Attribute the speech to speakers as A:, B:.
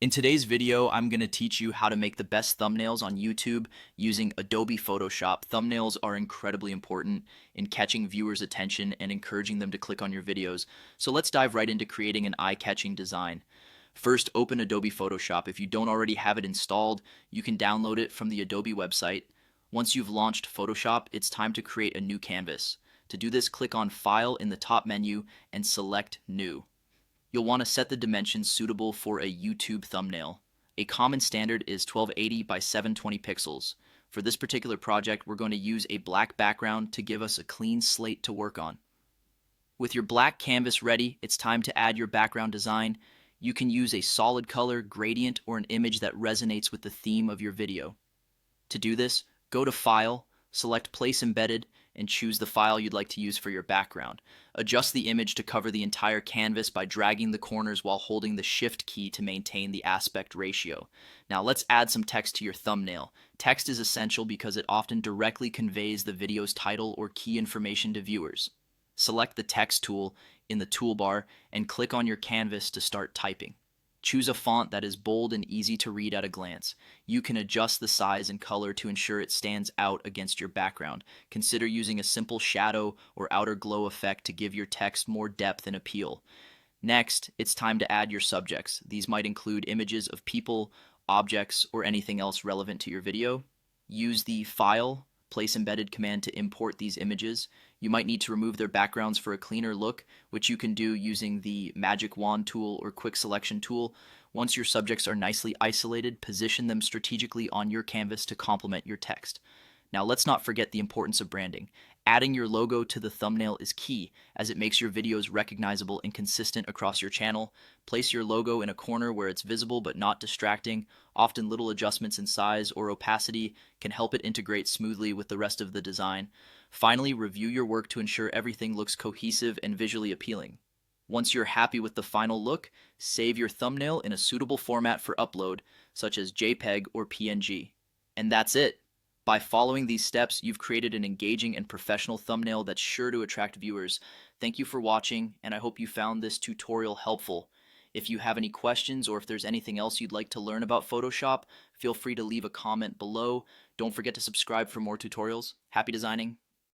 A: In today's video, I'm going to teach you how to make the best thumbnails on YouTube using Adobe Photoshop. Thumbnails are incredibly important in catching viewers' attention and encouraging them to click on your videos. So let's dive right into creating an eye-catching design. First, open Adobe Photoshop. If you don't already have it installed, you can download it from the Adobe website. Once you've launched Photoshop, it's time to create a new canvas. To do this, click on File in the top menu and select New. You'll want to set the dimensions suitable for a YouTube thumbnail. A common standard is 1280 by 720 pixels. For this particular project, we're going to use a black background to give us a clean slate to work on. With your black canvas ready, it's time to add your background design. You can use a solid color, gradient, or an image that resonates with the theme of your video. To do this, go to File, select Place Embedded, and choose the file you'd like to use for your background. Adjust the image to cover the entire canvas by dragging the corners while holding the Shift key to maintain the aspect ratio. Now let's add some text to your thumbnail. Text is essential because it often directly conveys the video's title or key information to viewers. Select the Text tool in the toolbar and click on your canvas to start typing. Choose a font that is bold and easy to read at a glance. You can adjust the size and color to ensure it stands out against your background. Consider using a simple shadow or outer glow effect to give your text more depth and appeal. Next, it's time to add your subjects. These might include images of people, objects, or anything else relevant to your video. Use the File, Place Embedded command to import these images. You might need to remove their backgrounds for a cleaner look, which you can do using the Magic Wand tool or Quick Selection tool. Once your subjects are nicely isolated, position them strategically on your canvas to complement your text. Now let's not forget the importance of branding. Adding your logo to the thumbnail is key, as it makes your videos recognizable and consistent across your channel. Place your logo in a corner where it's visible but not distracting. Often little adjustments in size or opacity can help it integrate smoothly with the rest of the design. Finally, review your work to ensure everything looks cohesive and visually appealing. Once you're happy with the final look, save your thumbnail in a suitable format for upload, such as JPEG or PNG. And that's it. By following these steps, you've created an engaging and professional thumbnail that's sure to attract viewers. Thank you for watching, and I hope you found this tutorial helpful. If you have any questions or if there's anything else you'd like to learn about Photoshop, feel free to leave a comment below. Don't forget to subscribe for more tutorials. Happy designing!